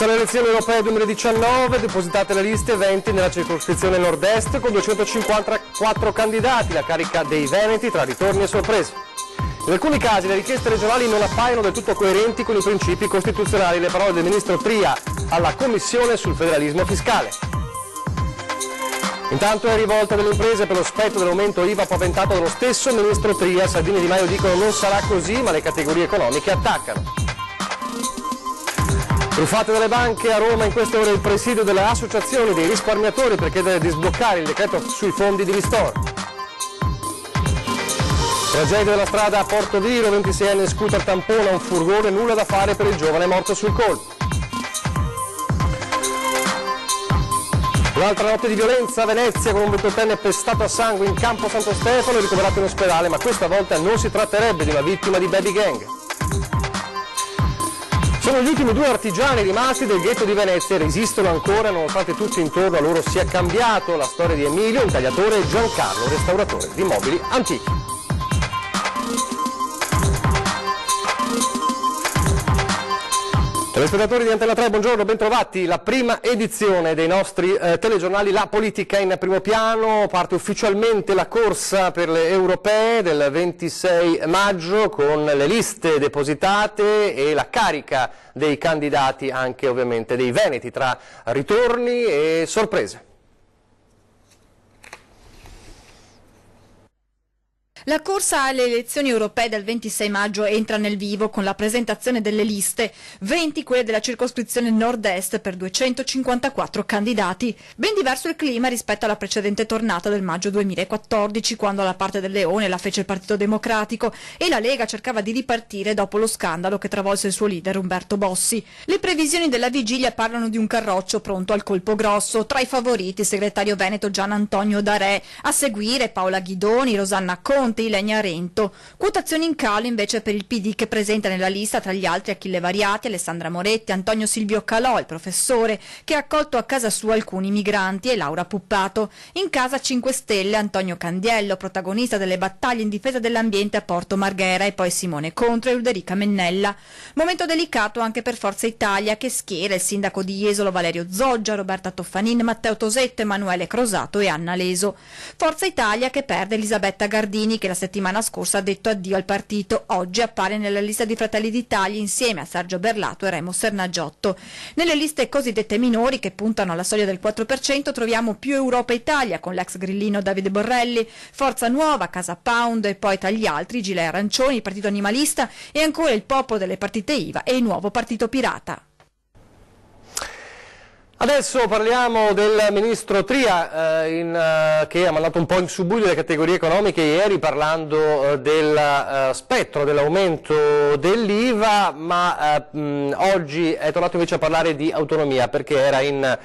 Corsa alle elezioni europee 2019, depositate le liste 20 nella circoscrizione nord-est con 254 candidati, la carica dei veneti tra ritorni e sorprese. In alcuni casi le richieste regionali non appaiono del tutto coerenti con i principi costituzionali, le parole del ministro Tria alla Commissione sul federalismo fiscale. Intanto è rivolta delle imprese per lo spettro dell'aumento IVA paventato dallo stesso ministro Tria. Salvini e Di Maio dicono non sarà così, ma le categorie economiche attaccano. Truffate dalle banche, a Roma in queste ore il presidio delle associazioni dei risparmiatori per chiedere di sbloccare il decreto sui fondi di ristoro. Tragedia della strada a Porto Viro, 26enne scooter tampona un furgone, nulla da fare per il giovane morto sul colpo. Un'altra notte di violenza a Venezia con un 28enne pestato a sangue in campo Santo Stefano, ricoverato in ospedale, ma questa volta non si tratterebbe di una vittima di baby gang. Sono gli ultimi due artigiani rimasti del ghetto di Venezia e resistono ancora nonostante tutto intorno a loro sia cambiato. La storia di Emilio, intagliatore, e Giancarlo, restauratore di mobili antichi. Telespettatori di Antena 3, buongiorno, bentrovati. La prima edizione dei nostri telegiornali, la politica in primo piano. Parte ufficialmente la corsa per le europee del 26 maggio con le liste depositate e la carica dei candidati, anche ovviamente dei veneti, tra ritorni e sorprese. La corsa alle elezioni europee del 26 maggio entra nel vivo con la presentazione delle liste, 20 quelle della circoscrizione nord-est per 254 candidati. Ben diverso il clima rispetto alla precedente tornata del maggio 2014, quando alla parte del Leone la fece il Partito Democratico e la Lega cercava di ripartire dopo lo scandalo che travolse il suo leader Umberto Bossi. Le previsioni della vigilia parlano di un carroccio pronto al colpo grosso. Tra i favoriti il segretario veneto Gian Antonio D'Arè, a seguire Paola Ghidoni, Rosanna Conte, Ilenia Rento. Quotazioni in calo invece per il PD, che presenta nella lista tra gli altri Achille Variati, Alessandra Moretti, Antonio Silvio Calò, il professore, che ha accolto a casa sua alcuni migranti, e Laura Puppato. In casa 5 Stelle Antonio Candiello, protagonista delle battaglie in difesa dell'ambiente a Porto Marghera, e poi Simone Contro e Ulderica Mennella. Momento delicato anche per Forza Italia, che schiera il sindaco di Jesolo Valerio Zoggia, Roberta Toffanin, Matteo Tosetto, Emanuele Crosato e Anna Leso. Forza Italia che perde Elisabetta Gardini, che la settimana scorsa ha detto addio al partito. Oggi appare nella lista di Fratelli d'Italia insieme a Sergio Berlato e Remo Sernaggiotto. Nelle liste cosiddette minori, che puntano alla soglia del 4%, troviamo Più Europa Italia con l'ex grillino Davide Borrelli, Forza Nuova, Casa Pound, e poi tra gli altri Gilet Arancioni, il Partito Animalista e ancora il Popolo delle partite IVA e il Nuovo Partito Pirata. Adesso parliamo del ministro Tria che ha mandato un po' in subbuglio le categorie economiche ieri parlando del spettro dell'aumento dell'IVA, ma oggi è tornato invece a parlare di autonomia perché era in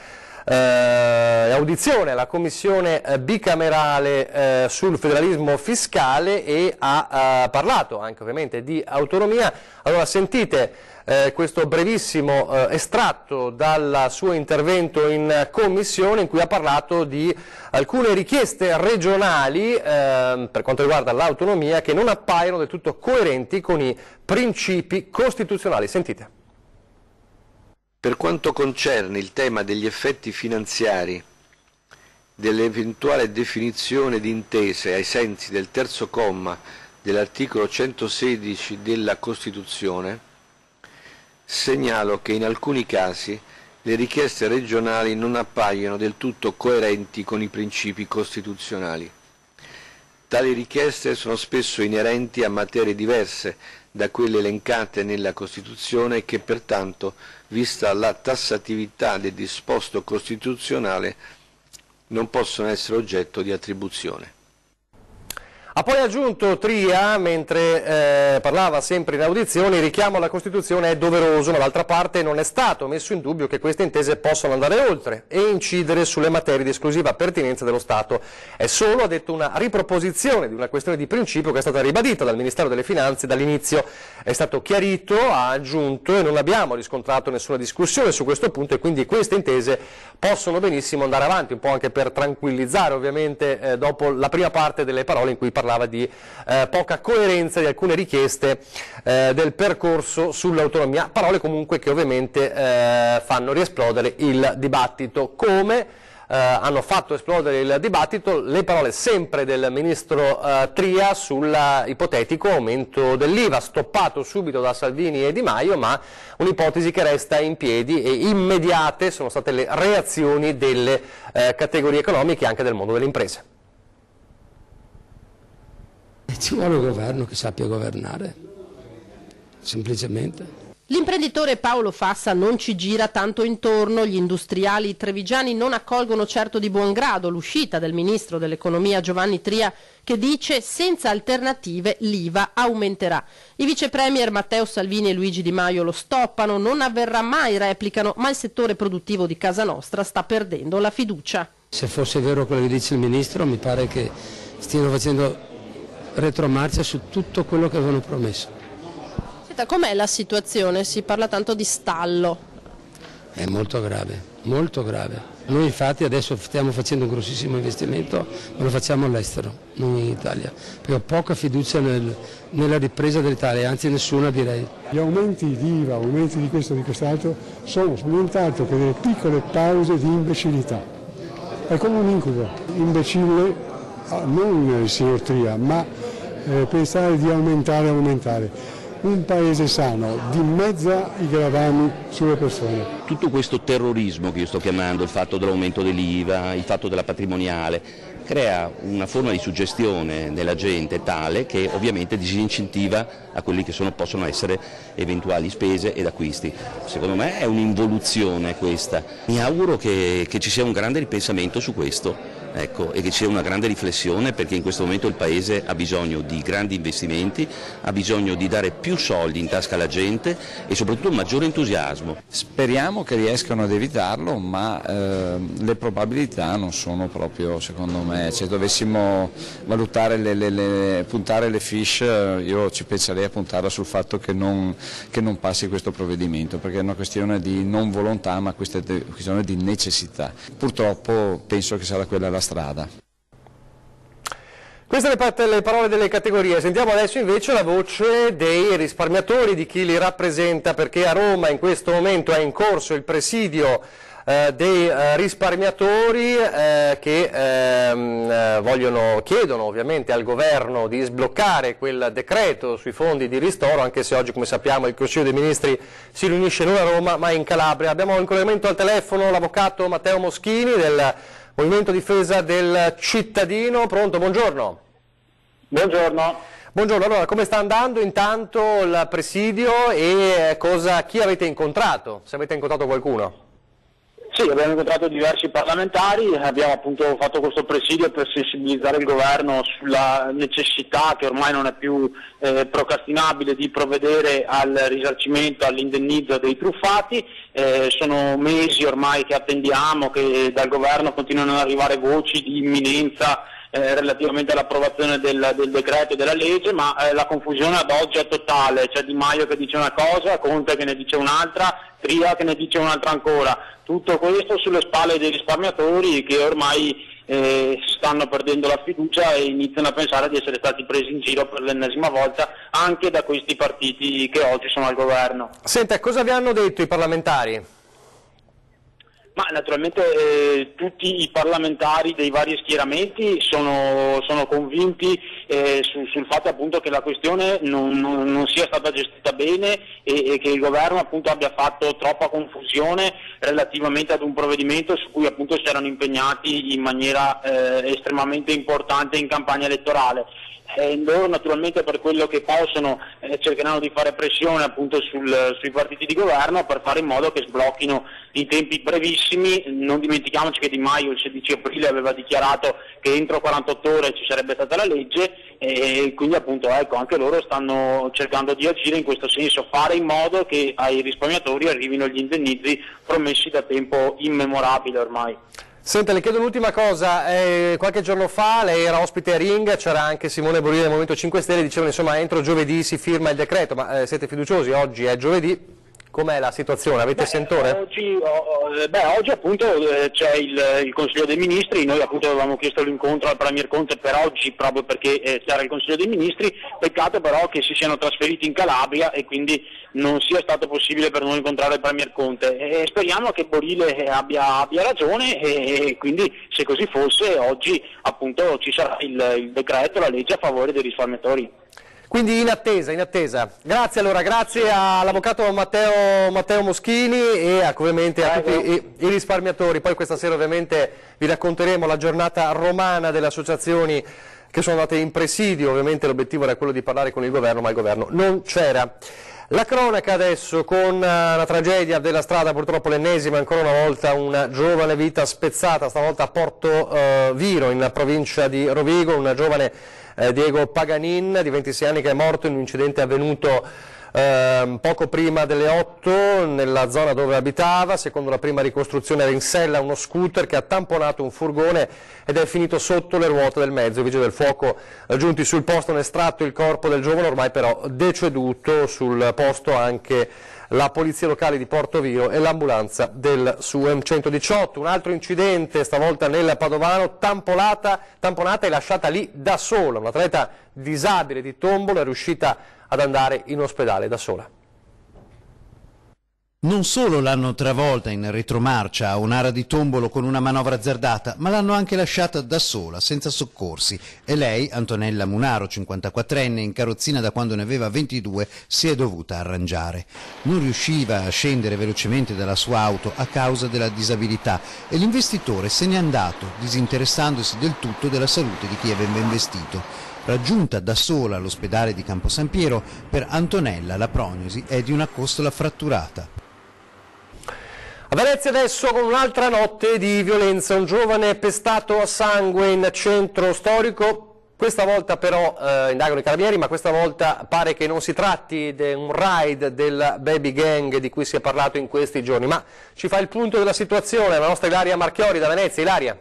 audizione alla commissione bicamerale sul federalismo fiscale e ha parlato anche ovviamente di autonomia. Allora sentite questo brevissimo estratto dal suo intervento in commissione, in cui ha parlato di alcune richieste regionali per quanto riguarda l'autonomia che non appaiono del tutto coerenti con i principi costituzionali. Sentite. Per quanto concerne il tema degli effetti finanziari dell'eventuale definizione di intese ai sensi del terzo comma dell'articolo 116 della Costituzione, segnalo che in alcuni casi le richieste regionali non appaiono del tutto coerenti con i principi costituzionali. Tali richieste sono spesso inerenti a materie diverse da quelle elencate nella Costituzione e che pertanto, vista la tassatività del disposto costituzionale, non possono essere oggetto di attribuzione. Ha poi aggiunto Tria, mentre parlava sempre in audizione, il richiamo alla Costituzione è doveroso, ma d'altra parte non è stato messo in dubbio che queste intese possano andare oltre e incidere sulle materie di esclusiva pertinenza dello Stato. È solo, ha detto, una riproposizione di una questione di principio che è stata ribadita dal Ministero delle Finanze dall'inizio. È stato chiarito, ha aggiunto, e non abbiamo riscontrato nessuna discussione su questo punto, e quindi queste intese possono benissimo andare avanti, un po' anche per tranquillizzare ovviamente dopo la prima parte delle parole in cui parlava parlava di poca coerenza di alcune richieste del percorso sull'autonomia, parole comunque che ovviamente fanno riesplodere il dibattito, come hanno fatto esplodere il dibattito le parole sempre del ministro Tria sull'ipotetico aumento dell'IVA, stoppato subito da Salvini e Di Maio, ma un'ipotesi che resta in piedi, e immediate sono state le reazioni delle categorie economiche e anche del mondo delle imprese. Ci vuole un governo che sappia governare, semplicemente. L'imprenditore Paolo Fassa non ci gira tanto intorno, gli industriali trevigiani non accolgono certo di buon grado l'uscita del ministro dell'economia Giovanni Tria, che dice senza alternative l'IVA aumenterà. I vice premier Matteo Salvini e Luigi Di Maio lo stoppano, non avverrà mai, replicano, ma il settore produttivo di casa nostra sta perdendo la fiducia. Se fosse vero quello che dice il ministro, mi pare che stiano facendo retromarcia su tutto quello che avevano promesso. Com'è la situazione? Si parla tanto di stallo. È molto grave, molto grave. Noi infatti adesso stiamo facendo un grossissimo investimento, ma lo facciamo all'estero, non in Italia, perché ho poca fiducia nella ripresa dell'Italia, anzi nessuna direi. Gli aumenti di IVA, aumenti di questo e di quest'altro, sono nient'altro che delle piccole pause di imbecillità. È come un incubo, imbecille, non il signor Tria, ma pensare di aumentare. Un paese sano dimezza i gravami sulle persone. Tutto questo terrorismo che io sto chiamando, il fatto dell'aumento dell'IVA, il fatto della patrimoniale, crea una forma di suggestione nella gente tale che ovviamente disincentiva a quelli che possono essere eventuali spese ed acquisti. Secondo me è un'involuzione questa. Mi auguro che ci sia un grande ripensamento su questo. Ecco, e che ci sia una grande riflessione, perché in questo momento il Paese ha bisogno di grandi investimenti, ha bisogno di dare più soldi in tasca alla gente e soprattutto un maggiore entusiasmo. Speriamo che riescano ad evitarlo, ma le probabilità non sono proprio, secondo me, se dovessimo valutare puntare le fiche, io ci penserei a puntarla sul fatto che non passi questo provvedimento, perché è una questione di non volontà, ma questa è una questione di necessità. Purtroppo penso che sarà quella la strada. Queste le parole delle categorie. Sentiamo adesso invece la voce dei risparmiatori, di chi li rappresenta, perché a Roma in questo momento è in corso il presidio dei risparmiatori che chiedono ovviamente al governo di sbloccare quel decreto sui fondi di ristoro, anche se oggi, come sappiamo, il Consiglio dei Ministri si riunisce non a Roma ma in Calabria. Abbiamo in collegamento al telefono l'avvocato Matteo Moschini del Movimento Difesa del Cittadino. Pronto, buongiorno. Buongiorno. Buongiorno, allora come sta andando intanto il presidio e chi avete incontrato? Se avete incontrato qualcuno? Sì, abbiamo incontrato diversi parlamentari, abbiamo appunto fatto questo presidio per sensibilizzare il governo sulla necessità, che ormai non è più procrastinabile, di provvedere al risarcimento, all'indennizzo dei truffati. Sono mesi ormai che attendiamo che dal governo continuano ad arrivare voci di imminenza relativamente all'approvazione del decreto e della legge, ma la confusione ad oggi è totale. C'è Di Maio che dice una cosa, Conte che ne dice un'altra, Tria che ne dice un'altra ancora. Tutto questo sulle spalle dei risparmiatori che ormai stanno perdendo la fiducia e iniziano a pensare di essere stati presi in giro per l'ennesima volta anche da questi partiti che oggi sono al governo. Senta, cosa vi hanno detto i parlamentari? Ma naturalmente tutti i parlamentari dei vari schieramenti sono convinti sul fatto appunto che la questione non sia stata gestita bene e che il governo appunto abbia fatto troppa confusione relativamente ad un provvedimento su cui appunto si erano impegnati in maniera estremamente importante in campagna elettorale. Loro naturalmente per quello che possono cercheranno di fare pressione appunto sui partiti di governo per fare in modo che sblocchino in tempi brevissimi. Non dimentichiamoci che Di Maio il 16 aprile aveva dichiarato che entro 48 ore ci sarebbe stata la legge e quindi appunto anche loro stanno cercando di agire in questo senso, fare in modo che ai risparmiatori arrivino gli indennizi promessi da tempo immemorabile ormai. Senta, le chiedo un'ultima cosa, qualche giorno fa lei era ospite a Ring, c'era anche Simone Bonino del Movimento 5 Stelle, dicevano insomma entro giovedì si firma il decreto, ma siete fiduciosi? Oggi è giovedì, com'è la situazione? Avete sentore? Oggi appunto c'è il Consiglio dei Ministri, noi appunto avevamo chiesto l'incontro al Premier Conte per oggi proprio perché c'era il Consiglio dei Ministri, peccato però che si siano trasferiti in Calabria e quindi non sia stato possibile per noi incontrare il Premier Conte e speriamo che Borile abbia ragione e quindi se così fosse oggi appunto ci sarà il decreto, la legge a favore dei risparmiatori. Quindi in attesa. Grazie allora, grazie all'avvocato Matteo Moschini e ovviamente a tutti i risparmiatori. Poi questa sera ovviamente vi racconteremo la giornata romana delle associazioni che sono andate in presidio, ovviamente l'obiettivo era quello di parlare con il governo, ma il governo non c'era. La cronaca adesso con la tragedia della strada, purtroppo l'ennesima, ancora una volta una giovane vita spezzata, stavolta a Porto Viro in provincia di Rovigo, una giovane Diego Paganin di 26 anni che è morto in un incidente avvenuto poco prima delle 8 nella zona dove abitava. Secondo la prima ricostruzione era in sella uno scooter che ha tamponato un furgone ed è finito sotto le ruote del mezzo. I vigili del fuoco giunti sul posto hanno estratto il corpo del giovane, ormai però deceduto. Sul posto anche la polizia locale di Porto Viro e l'ambulanza del SUEM 118. Un altro incidente, stavolta nel Padovano, tamponata e lasciata lì da sola. Un'atleta disabile di Tombolo è riuscita ad andare in ospedale da sola. Non solo l'hanno travolta in retromarcia a un'area di Tombolo con una manovra azzardata, ma l'hanno anche lasciata da sola, senza soccorsi. E lei, Antonella Munaro, 54enne, in carrozzina da quando ne aveva 22, si è dovuta arrangiare. Non riusciva a scendere velocemente dalla sua auto a causa della disabilità e l'investitore se n'è andato, disinteressandosi del tutto della salute di chi aveva investito. Raggiunta da sola all'ospedale di Campo San Piero, per Antonella la prognosi è di una costola fratturata. A Venezia adesso con un'altra notte di violenza, un giovane pestato a sangue in centro storico, questa volta però indagano i carabinieri, ma questa volta pare che non si tratti di un raid del baby gang di cui si è parlato in questi giorni, ma ci fa il punto della situazione la nostra Ilaria Marchiori da Venezia. Ilaria.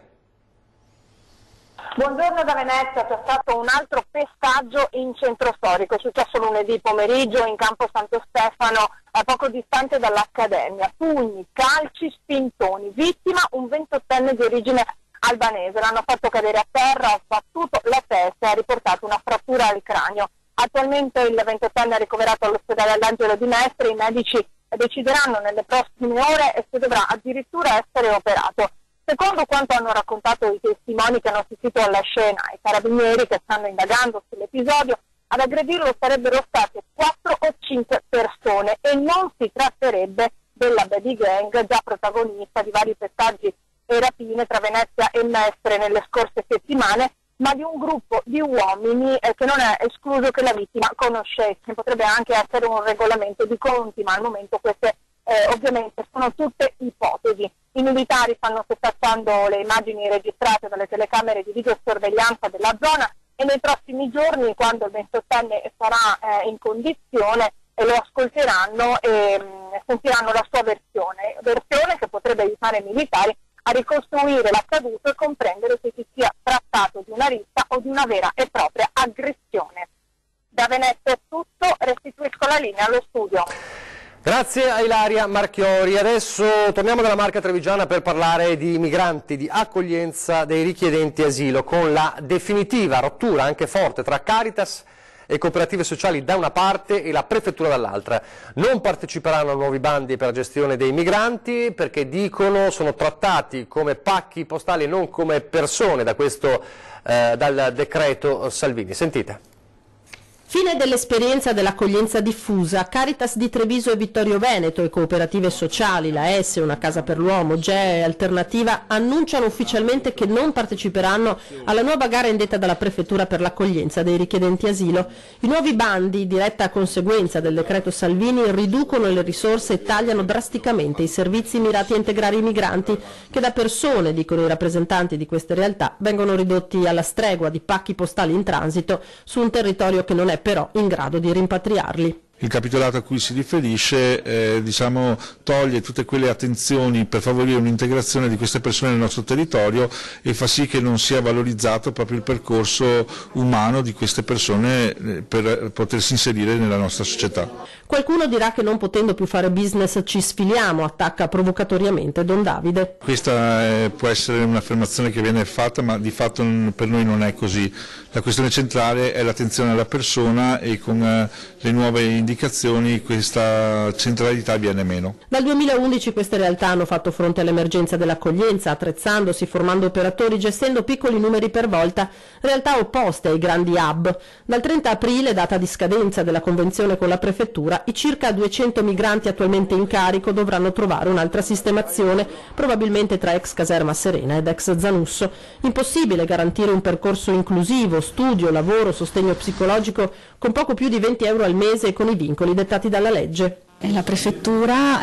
Buongiorno da Venezia, c'è stato un altro pestaggio in centro storico, è successo lunedì pomeriggio in campo Santo Stefano, a poco distante dall'Accademia. Pugni, calci, spintoni, vittima un 28enne di origine albanese, l'hanno fatto cadere a terra, ha sbattuto la testa e ha riportato una frattura al cranio. Attualmente il 28enne è ricoverato all'ospedale All'Angelo di Mestre, i medici decideranno nelle prossime ore se dovrà addirittura essere operato. Secondo quanto hanno raccontato i testimoni che hanno assistito alla scena, i carabinieri che stanno indagando sull'episodio, ad aggredirlo sarebbero state 4 o 5 persone e non si tratterebbe della baby gang, già protagonista di vari pestaggi e rapine tra Venezia e Mestre nelle scorse settimane, ma di un gruppo di uomini che non è escluso che la vittima conoscesse. Potrebbe anche essere un regolamento di conti, ma al momento queste ovviamente sono tutte ipotesi. I militari stanno setacciando le immagini registrate dalle telecamere di videosorveglianza della zona e nei prossimi giorni, quando il 28enne sarà in condizione, lo ascolteranno e sentiranno la sua versione che potrebbe aiutare i militari a ricostruire l'accaduto e comprendere se si sia trattato di una rissa o di una vera e propria aggressione. Da Venezia è tutto, restituisco la linea allo studio. Grazie a Ilaria Marchiori. Adesso torniamo dalla Marca Trevigiana per parlare di migranti, di accoglienza dei richiedenti asilo, con la definitiva rottura anche forte tra Caritas e cooperative sociali da una parte e la prefettura dall'altra. Non parteciperanno a nuovi bandi per la gestione dei migranti perché dicono sono trattati come pacchi postali e non come persone dal decreto Salvini. Sentite. Fine dell'esperienza dell'accoglienza diffusa. Caritas di Treviso e Vittorio Veneto e cooperative sociali, la S, Una Casa per l'Uomo, GEE e Alternativa annunciano ufficialmente che non parteciperanno alla nuova gara indetta dalla Prefettura per l'accoglienza dei richiedenti asilo. I nuovi bandi, diretta conseguenza del decreto Salvini, riducono le risorse e tagliano drasticamente i servizi mirati a integrare i migranti che da persone, dicono i rappresentanti di queste realtà, vengono ridotti alla stregua di pacchi postali in transito su un territorio che non è però in grado di rimpatriarli. Il capitolato a cui si riferisce toglie tutte quelle attenzioni per favorire un'integrazione di queste persone nel nostro territorio e fa sì che non sia valorizzato proprio il percorso umano di queste persone per potersi inserire nella nostra società. Qualcuno dirà che non potendo più fare business ci sfiliamo, attacca provocatoriamente Don Davide. Questa può essere un'affermazione che viene fatta, ma di fatto per noi non è così. La questione centrale è l'attenzione alla persona e con le nuove indicazioni questa centralità viene meno. Dal 2011 queste realtà hanno fatto fronte all'emergenza dell'accoglienza, attrezzandosi, formando operatori, gestendo piccoli numeri per volta, realtà opposte ai grandi hub. Dal 30 aprile, data di scadenza della convenzione con la prefettura, i circa 200 migranti attualmente in carico dovranno trovare un'altra sistemazione, probabilmente tra ex caserma Serena ed ex Zanusso. Impossibile garantire un percorso inclusivo, studio, lavoro, sostegno psicologico con poco più di 20 euro al mese e con i vincoli dettati dalla legge. La prefettura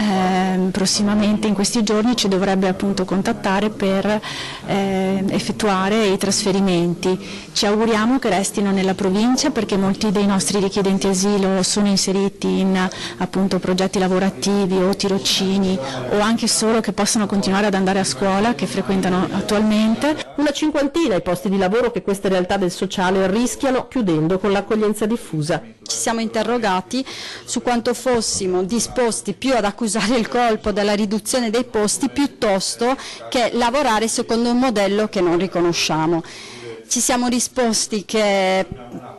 prossimamente in questi giorni ci dovrebbe appunto contattare per effettuare i trasferimenti. Ci auguriamo che restino nella provincia perché molti dei nostri richiedenti asilo sono inseriti in appunto progetti lavorativi o tirocini o anche solo che possano continuare ad andare a scuola, che frequentano attualmente. Una cinquantina i posti di lavoro che queste realtà del sociale rischiano chiudendo con l'accoglienza diffusa. Ci siamo interrogati su quanto fossimo disposti più ad accusare il colpo della riduzione dei posti piuttosto che lavorare secondo un modello che non riconosciamo. Ci siamo risposti che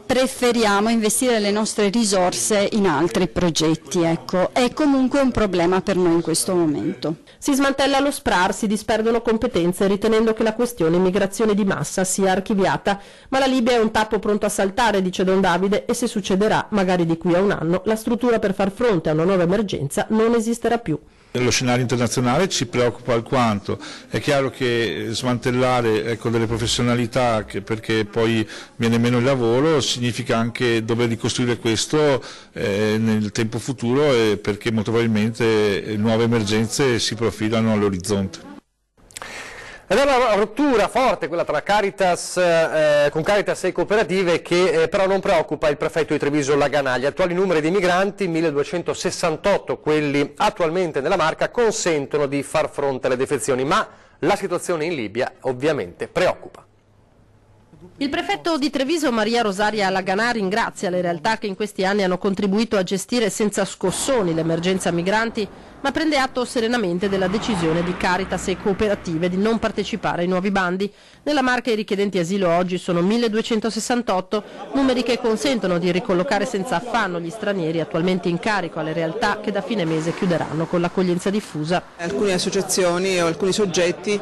preferiamo investire le nostre risorse in altri progetti, ecco. È comunque un problema per noi in questo momento. Si smantella lo SPRAR, si disperdono competenze ritenendo che la questione immigrazione di massa sia archiviata, ma la Libia è un tappo pronto a saltare, dice Don Davide, e se succederà, magari di qui a un anno, la struttura per far fronte a una nuova emergenza non esisterà più. Lo scenario internazionale ci preoccupa alquanto, è chiaro che smantellare delle professionalità perché poi viene meno il lavoro significa anche dover ricostruire questo nel tempo futuro perché molto probabilmente nuove emergenze si profilano all'orizzonte. Ed è una rottura forte quella tra con Caritas e cooperative che però non preoccupa il prefetto di Treviso Laganà. Gli attuali numeri di migranti, 1268, quelli attualmente nella Marca, consentono di far fronte alle defezioni, ma la situazione in Libia ovviamente preoccupa. Il prefetto di Treviso Maria Rosaria Laganà ringrazia le realtà che in questi anni hanno contribuito a gestire senza scossoni l'emergenza migranti, ma prende atto serenamente della decisione di Caritas e cooperative di non partecipare ai nuovi bandi. Nella Marca i richiedenti asilo oggi sono 1268, numeri che consentono di ricollocare senza affanno gli stranieri attualmente in carico alle realtà che da fine mese chiuderanno con l'accoglienza diffusa. Alcune associazioni o alcuni soggetti,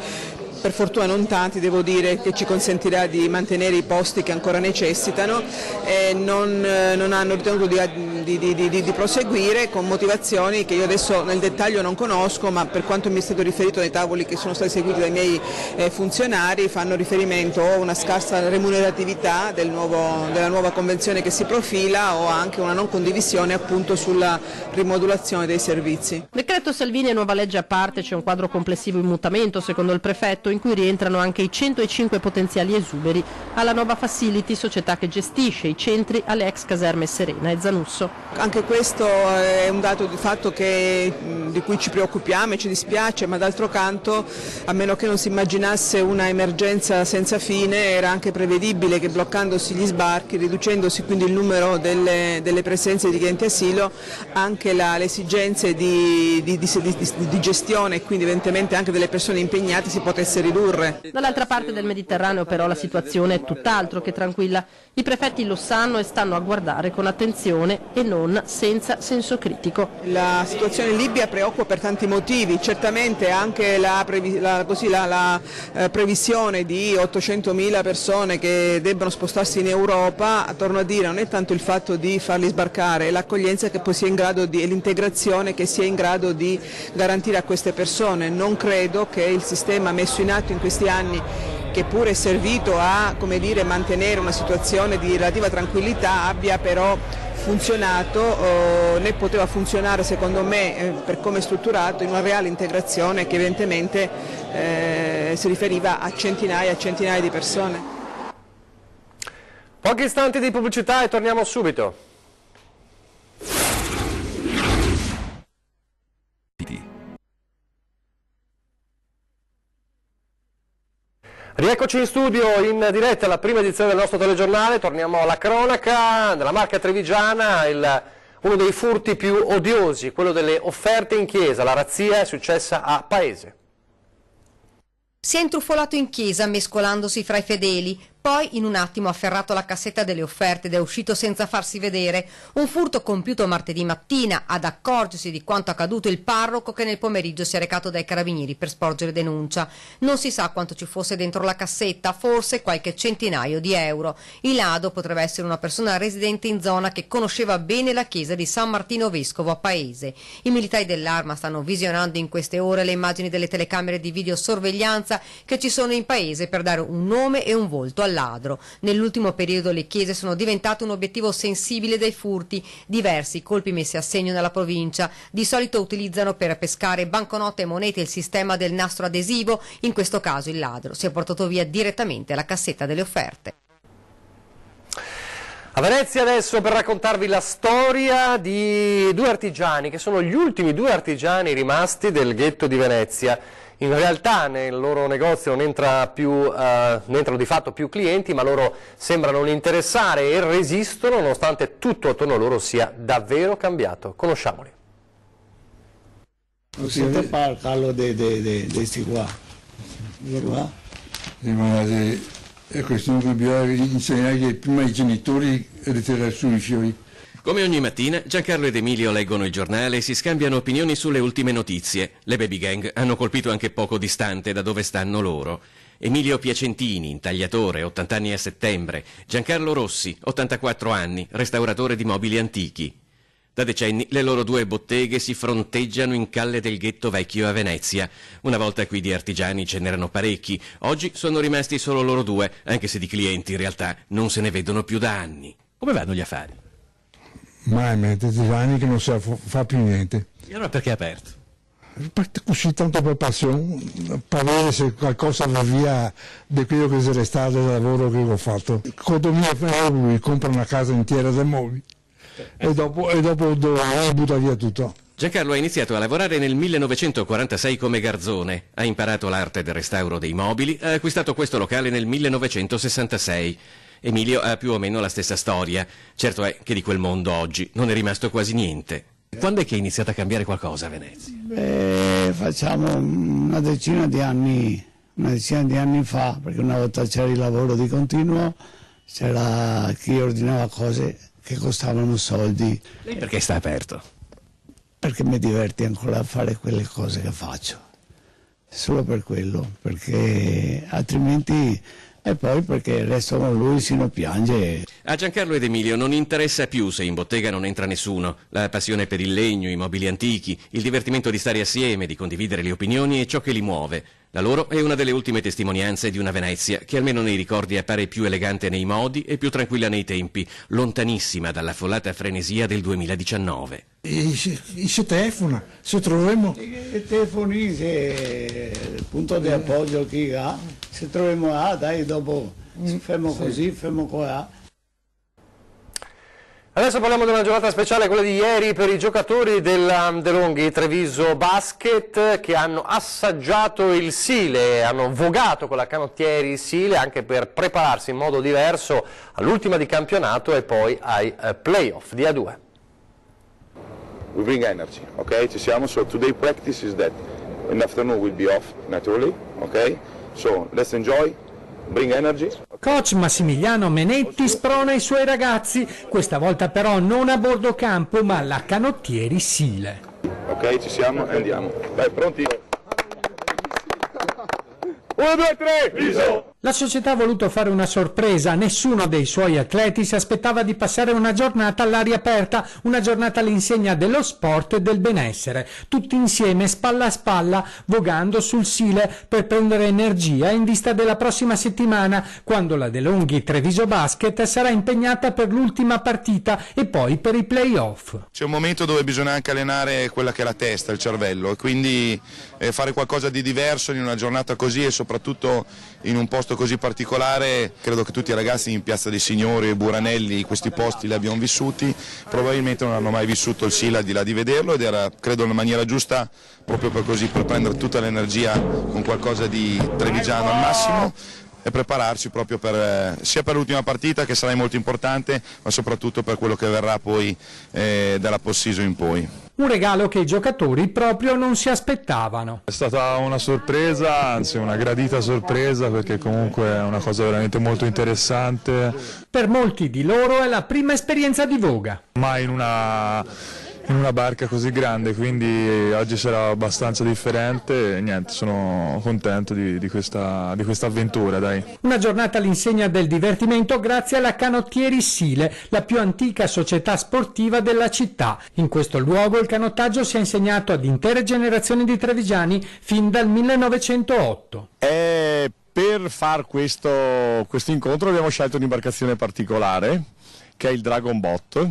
per fortuna non tanti, devo dire, che ci consentirà di mantenere i posti che ancora necessitano e non hanno ritenuto di proseguire con motivazioni che io adesso nel dettaglio non conosco, ma per quanto mi è stato riferito nei tavoli che sono stati seguiti dai miei funzionari fanno riferimento o a una scarsa remuneratività della nuova convenzione che si profila o anche una non condivisione appunto sulla rimodulazione dei servizi. Decreto Salvini e nuova legge a parte, c'è un quadro complessivo in mutamento secondo il prefetto, in cui rientrano anche i 105 potenziali esuberi alla nuova Facility, società che gestisce i centri alle ex caserme Serena e Zanusso. Anche questo è un dato di fatto di cui ci preoccupiamo e ci dispiace, ma d'altro canto, a meno che non si immaginasse una emergenza senza fine, era anche prevedibile che bloccandosi gli sbarchi, riducendosi quindi il numero delle presenze di richiedenti asilo, anche le esigenze di gestione e quindi evidentemente anche delle persone impegnate si potesse ridurre. Dall'altra parte del Mediterraneo però la situazione è tutt'altro che tranquilla. I prefetti lo sanno e stanno a guardare con attenzione e non senza senso critico. La situazione in Libia preoccupa per tanti motivi, certamente anche la previsione di 800.000 persone che debbano spostarsi in Europa, torno a dire, non è tanto il fatto di farli sbarcare, è l'accoglienza che poi sia in grado e l'integrazione che sia in grado di garantire a queste persone. Non credo che il sistema messo in atto in questi anni, che pure è servito a mantenere una situazione di relativa tranquillità, abbia però funzionato né poteva funzionare secondo me per come è strutturato in una reale integrazione che evidentemente si riferiva a centinaia e centinaia di persone. Pochi istanti di pubblicità e torniamo subito. Rieccoci in studio in diretta alla prima edizione del nostro telegiornale, torniamo alla cronaca. Nella Marca trevigiana uno dei furti più odiosi, quello delle offerte in chiesa, la razzia è successa a Paese. Si è intrufolato in chiesa mescolandosi fra i fedeli, poi in un attimo ha afferrato la cassetta delle offerte ed è uscito senza farsi vedere. Un furto compiuto martedì mattina. Ad accorgersi di quanto accaduto il parroco, che nel pomeriggio si è recato dai carabinieri per sporgere denuncia. Non si sa quanto ci fosse dentro la cassetta, forse qualche centinaio di euro. Il ladro potrebbe essere una persona residente in zona che conosceva bene la chiesa di San Martino Vescovo a Paese. I militari dell'Arma stanno visionando in queste ore le immagini delle telecamere di videosorveglianza che ci sono in paese per dare un nome e un volto al ladro. Nell'ultimo periodo le chiese sono diventate un obiettivo sensibile dei furti. Diversi colpi messi a segno nella provincia. Di solito utilizzano per pescare banconote e monete il sistema del nastro adesivo. In questo caso il ladro si è portato via direttamente la cassetta delle offerte. A Venezia adesso per raccontarvi la storia di due artigiani che sono gli ultimi due artigiani rimasti del ghetto di Venezia. In realtà nel loro negozio non entrano di fatto più clienti, ma loro sembrano non interessare e resistono nonostante tutto attorno a loro sia davvero cambiato. Conosciamoli. Siete parlo di questi qua. È questione che bisogna insegnare prima ai genitori a ritirare su i fiori. Come ogni mattina, Giancarlo ed Emilio leggono il giornale e si scambiano opinioni sulle ultime notizie. Le baby gang hanno colpito anche poco distante da dove stanno loro. Emilio Piacentini, intagliatore, 80 anni a settembre. Giancarlo Rossi, 84 anni, restauratore di mobili antichi. Da decenni le loro due botteghe si fronteggiano in Calle del Ghetto Vecchio a Venezia. Una volta qui di artigiani ce n'erano parecchi, oggi sono rimasti solo loro due, anche se di clienti in realtà non se ne vedono più da anni. Come vanno gli affari? Mai, anni che non si fa più niente. E allora perché è aperto? Così tanto per passione, per vedere se qualcosa va via di quello che è restato del lavoro che ho fatto. Con 2.000 euro lui compra una casa intera dei mobili e dopo butta via tutto. Giancarlo ha iniziato a lavorare nel 1946 come garzone, ha imparato l'arte del restauro dei mobili, ha acquistato questo locale nel 1966. Emilio ha più o meno la stessa storia, certo è che di quel mondo oggi non è rimasto quasi niente. Quando è che è iniziato a cambiare qualcosa a Venezia? Facciamo una decina di anni fa, perché una volta c'era il lavoro di continuo, c'era chi ordinava cose che costavano soldi. Lei perché sta aperto? Perché mi diverti ancora a fare quelle cose che faccio, solo per quello, perché altrimenti... E poi perché il resto con lui si non piange. A Giancarlo ed Emilio non interessa più se in bottega non entra nessuno. La passione per il legno, i mobili antichi, il divertimento di stare assieme, di condividere le opinioni è ciò che li muove. La loro è una delle ultime testimonianze di una Venezia che almeno nei ricordi appare più elegante nei modi e più tranquilla nei tempi, lontanissima dall'affollata frenesia del 2019. Si telefona, se troviamo... I telefoni, il punto di appoggio chi ha, se troviamo dai, dopo fermo così, fermo qua. Adesso parliamo di una giornata speciale, quella di ieri, per i giocatori del De Longhi Treviso Basket che hanno assaggiato il Sile, hanno vogato con la canottieri Sile anche per prepararsi in modo diverso all'ultima di campionato e poi ai playoff di A2. We bring energy, ok? Ci siamo, so today practice is that in the afternoon will be off naturally, ok? So let's enjoy. Bring energy. Coach Massimiliano Menetti sprona i suoi ragazzi, questa volta però non a bordo campo ma alla canottieri Sile. Ok, ci siamo e andiamo. Dai, pronti? 1, 2, 3, viso! La società ha voluto fare una sorpresa, nessuno dei suoi atleti si aspettava di passare una giornata all'aria aperta, una giornata all'insegna dello sport e del benessere, tutti insieme spalla a spalla, vogando sul Sile per prendere energia in vista della prossima settimana, quando la De Longhi Treviso Basket sarà impegnata per l'ultima partita e poi per i play-off. C'è un momento dove bisogna anche allenare quella che è la testa, il cervello, e quindi fare qualcosa di diverso in una giornata così e soprattutto in un posto così particolare. Credo che tutti i ragazzi in Piazza dei Signori e Buranelli questi posti li abbiano vissuti, probabilmente non hanno mai vissuto il Sile al di là di vederlo ed era, credo, la maniera giusta proprio per così, per prendere tutta l'energia con qualcosa di trevigiano al massimo, e prepararci proprio sia per l'ultima partita, che sarà molto importante, ma soprattutto per quello che verrà poi dalla post-season in poi. Un regalo che i giocatori proprio non si aspettavano. È stata una sorpresa, anzi una gradita sorpresa, perché comunque è una cosa veramente molto interessante. Per molti di loro è la prima esperienza di Voga. Mai in una barca così grande, quindi oggi sarà abbastanza differente e niente, sono contento di questa avventura, dai. Una giornata all'insegna del divertimento grazie alla Canottieri Sile, la più antica società sportiva della città. In questo luogo il canottaggio si è insegnato ad intere generazioni di trevigiani fin dal 1908. Per far questo incontro abbiamo scelto un'imbarcazione particolare, che è il Dragon Boat.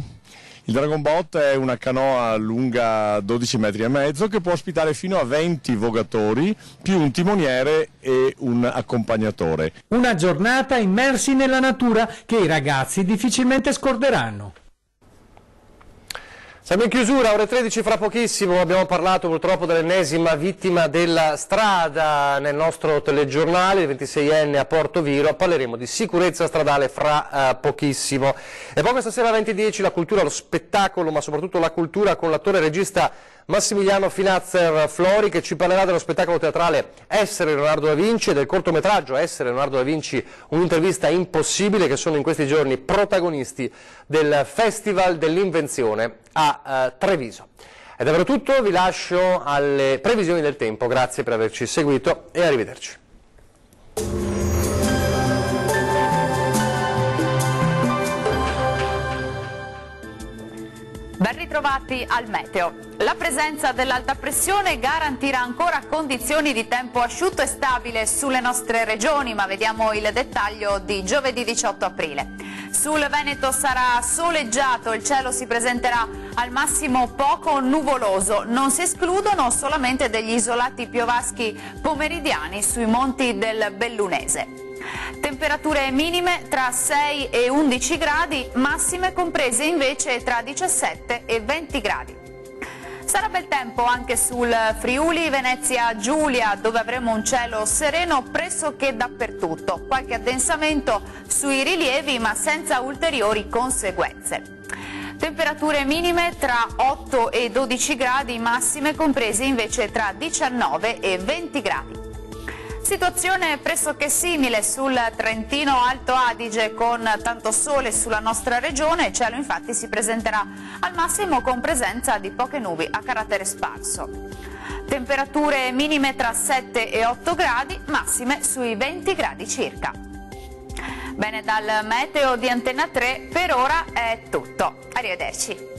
Il Dragon Boat è una canoa lunga 12,5 metri che può ospitare fino a 20 vogatori, più un timoniere e un accompagnatore. Una giornata immersi nella natura che i ragazzi difficilmente scorderanno. Siamo in chiusura, ore 13 fra pochissimo, abbiamo parlato purtroppo dell'ennesima vittima della strada nel nostro telegiornale, il 26enne a Porto Viro, parleremo di sicurezza stradale fra pochissimo. E poi questa sera alle 20:10 la cultura, lo spettacolo, ma soprattutto la cultura con l'attore e regista Massimiliano Finazzer Flori, che ci parlerà dello spettacolo teatrale Essere Leonardo da Vinci e del cortometraggio Essere Leonardo da Vinci, un'intervista impossibile, che sono in questi giorni protagonisti del Festival dell'Invenzione a Treviso. Ed è davvero tutto, vi lascio alle previsioni del tempo, grazie per averci seguito e arrivederci. Ben ritrovati al meteo. La presenza dell'alta pressione garantirà ancora condizioni di tempo asciutto e stabile sulle nostre regioni, ma vediamo il dettaglio di giovedì 18 aprile. Sul Veneto sarà soleggiato, il cielo si presenterà al massimo poco nuvoloso, non si escludono solamente degli isolati piovaschi pomeridiani sui monti del Bellunese. Temperature minime tra 6 e 11 gradi, massime comprese invece tra 17 e 20 gradi. Sarà bel tempo anche sul Friuli Venezia Giulia, dove avremo un cielo sereno pressoché dappertutto, qualche addensamento sui rilievi ma senza ulteriori conseguenze. Temperature minime tra 8 e 12 gradi, massime comprese invece tra 19 e 20 gradi. Situazione pressoché simile sul Trentino Alto Adige, con tanto sole sulla nostra regione, il cielo infatti si presenterà al massimo con presenza di poche nubi a carattere sparso. Temperature minime tra 7 e 8 gradi, massime sui 20 gradi circa. Bene, dal meteo di Antenna 3 per ora è tutto. Arrivederci.